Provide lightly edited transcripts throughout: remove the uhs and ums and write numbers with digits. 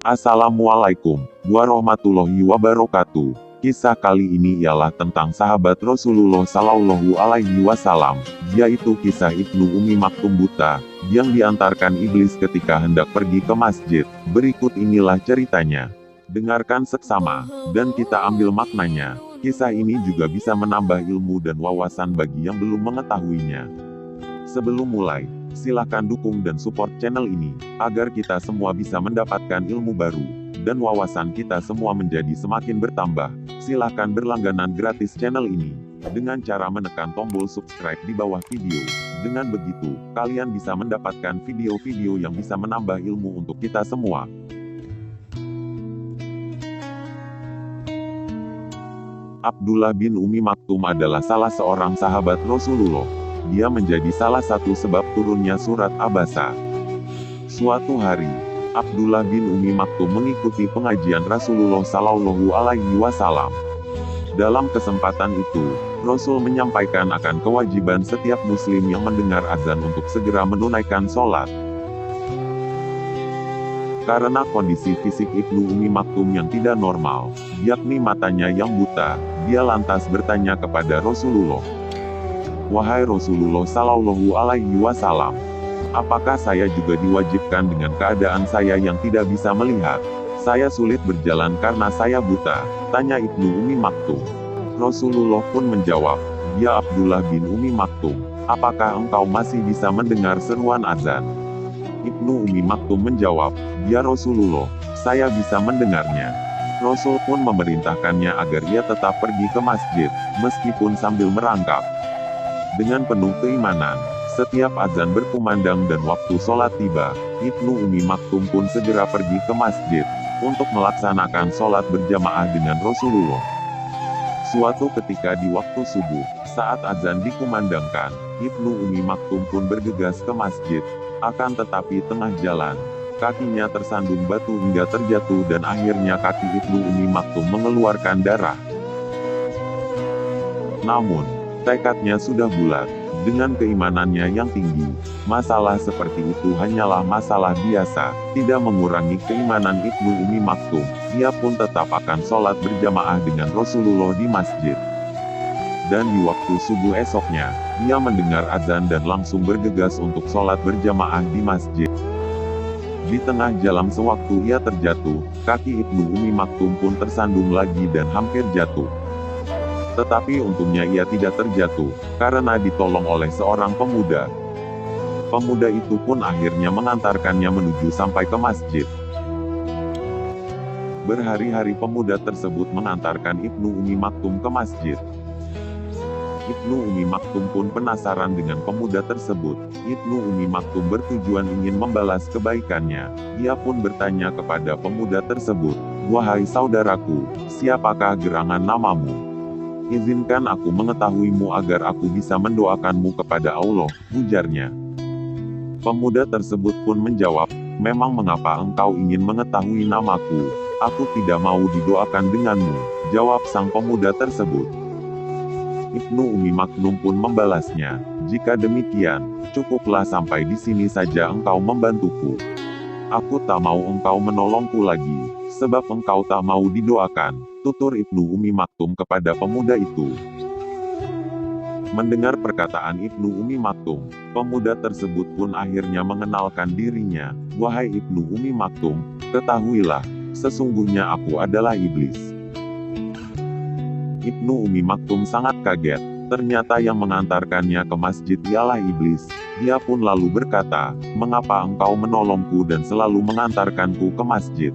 Assalamualaikum warahmatullahi wabarakatuh. Kisah kali ini ialah tentang sahabat Rasulullah Shallallahu Alaihi Wasallam, yaitu kisah Ibnu Ummi Maktum buta, yang diantarkan iblis ketika hendak pergi ke masjid. Berikut inilah ceritanya. Dengarkan seksama, dan kita ambil maknanya. Kisah ini juga bisa menambah ilmu dan wawasan bagi yang belum mengetahuinya. Sebelum mulai, silakan dukung dan support channel ini, agar kita semua bisa mendapatkan ilmu baru, dan wawasan kita semua menjadi semakin bertambah. Silakan berlangganan gratis channel ini, dengan cara menekan tombol subscribe di bawah video. Dengan begitu, kalian bisa mendapatkan video-video yang bisa menambah ilmu untuk kita semua. Abdullah bin Ummi Maktum adalah salah seorang sahabat Rasulullah. Dia menjadi salah satu sebab turunnya surat Abasa. Suatu hari, Abdullah bin Ummi Maktum mengikuti pengajian Rasulullah Shallallahu Alaihi Wasallam. Dalam kesempatan itu, Rasul menyampaikan akan kewajiban setiap muslim yang mendengar azan untuk segera menunaikan sholat. Karena kondisi fisik Ibnu Ummi Maktum yang tidak normal, yakni matanya yang buta, dia lantas bertanya kepada Rasulullah, "Wahai Rasulullah Shallallahu Alaihi Wasallam, apakah saya juga diwajibkan dengan keadaan saya yang tidak bisa melihat? Saya sulit berjalan karena saya buta," tanya Ibnu Ummi Maktum. Rasulullah pun menjawab, "Ya Abdullah bin Ummi Maktum, apakah engkau masih bisa mendengar seruan azan?" Ibnu Ummi Maktum menjawab, "Ya Rasulullah, saya bisa mendengarnya." Rasul pun memerintahkannya agar ia tetap pergi ke masjid, meskipun sambil merangkak. Dengan penuh keimanan, setiap azan berkumandang dan waktu sholat tiba, Ibnu Ummi Maktum pun segera pergi ke masjid, untuk melaksanakan sholat berjamaah dengan Rasulullah. Suatu ketika di waktu subuh, saat azan dikumandangkan, Ibnu Ummi Maktum pun bergegas ke masjid. Akan tetapi tengah jalan, kakinya tersandung batu hingga terjatuh dan akhirnya kaki Ibnu Ummi Maktum mengeluarkan darah. Namun, tekadnya sudah bulat. Dengan keimanannya yang tinggi, masalah seperti itu hanyalah masalah biasa, tidak mengurangi keimanan Ibnu Ummi Maktum. Ia pun tetap akan sholat berjamaah dengan Rasulullah di masjid. Dan di waktu subuh esoknya, ia mendengar azan dan langsung bergegas untuk sholat berjamaah di masjid. Di tengah jalan sewaktu ia terjatuh, kaki Ibnu Ummi Maktum pun tersandung lagi dan hampir jatuh. Tetapi untungnya ia tidak terjatuh, karena ditolong oleh seorang pemuda. Pemuda itu pun akhirnya mengantarkannya menuju sampai ke masjid. Berhari-hari pemuda tersebut mengantarkan Ibnu Ummi Maktum ke masjid. Ibnu Ummi Maktum pun penasaran dengan pemuda tersebut. Ibnu Ummi Maktum bertujuan ingin membalas kebaikannya. Ia pun bertanya kepada pemuda tersebut, "Wahai saudaraku, siapakah gerangan namamu? Izinkan aku mengetahuimu agar aku bisa mendoakanmu kepada Allah," ujarnya. Pemuda tersebut pun menjawab, "Memang mengapa engkau ingin mengetahui namaku? Aku tidak mau didoakan denganmu," jawab sang pemuda tersebut. Ibnu Ummi Maktum pun membalasnya, "Jika demikian, cukuplah sampai di sini saja engkau membantuku. Aku tak mau engkau menolongku lagi, sebab engkau tak mau didoakan," tutur Ibnu Ummi Maktum kepada pemuda itu. Mendengar perkataan Ibnu Ummi Maktum, pemuda tersebut pun akhirnya mengenalkan dirinya, "Wahai Ibnu Ummi Maktum, ketahuilah, sesungguhnya aku adalah iblis." Ibnu Ummi Maktum sangat kaget, ternyata yang mengantarkannya ke masjid ialah iblis. Dia pun lalu berkata, "Mengapa engkau menolongku dan selalu mengantarkanku ke masjid?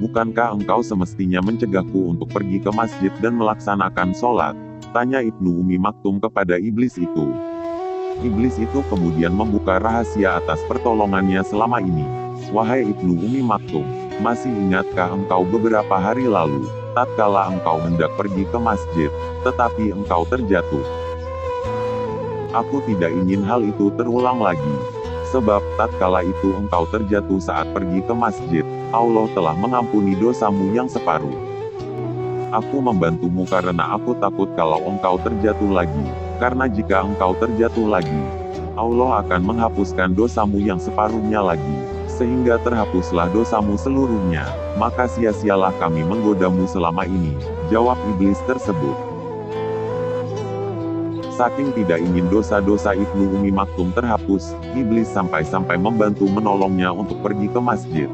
Bukankah engkau semestinya mencegahku untuk pergi ke masjid dan melaksanakan sholat?" tanya Ibnu Ummi Maktum kepada iblis itu. Iblis itu kemudian membuka rahasia atas pertolongannya selama ini. "Wahai Ibnu Ummi Maktum, masih ingatkah engkau beberapa hari lalu, tatkala engkau hendak pergi ke masjid, tetapi engkau terjatuh? Aku tidak ingin hal itu terulang lagi. Sebab tatkala itu engkau terjatuh saat pergi ke masjid, Allah telah mengampuni dosamu yang separuh. Aku membantumu karena aku takut kalau engkau terjatuh lagi, karena jika engkau terjatuh lagi, Allah akan menghapuskan dosamu yang separuhnya lagi, sehingga terhapuslah dosamu seluruhnya. Maka sia-sialah kami menggodamu selama ini, jawab iblis tersebut. Saking tidak ingin dosa-dosa Ibnu Ummi Maktum terhapus, iblis sampai-sampai membantu menolongnya untuk pergi ke masjid.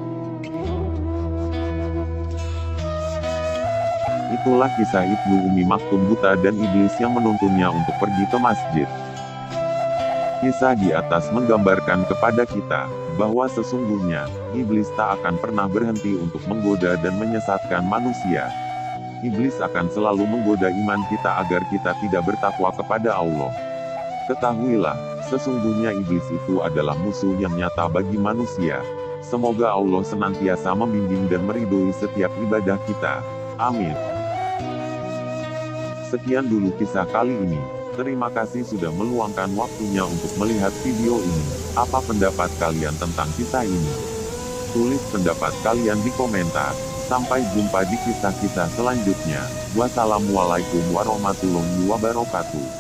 Itulah kisah Ibnu Ummi Maktum buta dan iblis yang menuntunnya untuk pergi ke masjid. Kisah di atas menggambarkan kepada kita, bahwa sesungguhnya, iblis tak akan pernah berhenti untuk menggoda dan menyesatkan manusia. Iblis akan selalu menggoda iman kita agar kita tidak bertakwa kepada Allah. Ketahuilah, sesungguhnya iblis itu adalah musuh yang nyata bagi manusia. Semoga Allah senantiasa membimbing dan meridhoi setiap ibadah kita. Amin. Sekian dulu kisah kali ini. Terima kasih sudah meluangkan waktunya untuk melihat video ini. Apa pendapat kalian tentang kisah ini? Tulis pendapat kalian di komentar. Sampai jumpa di kisah-kisah selanjutnya. Wassalamualaikum warahmatullahi wabarakatuh.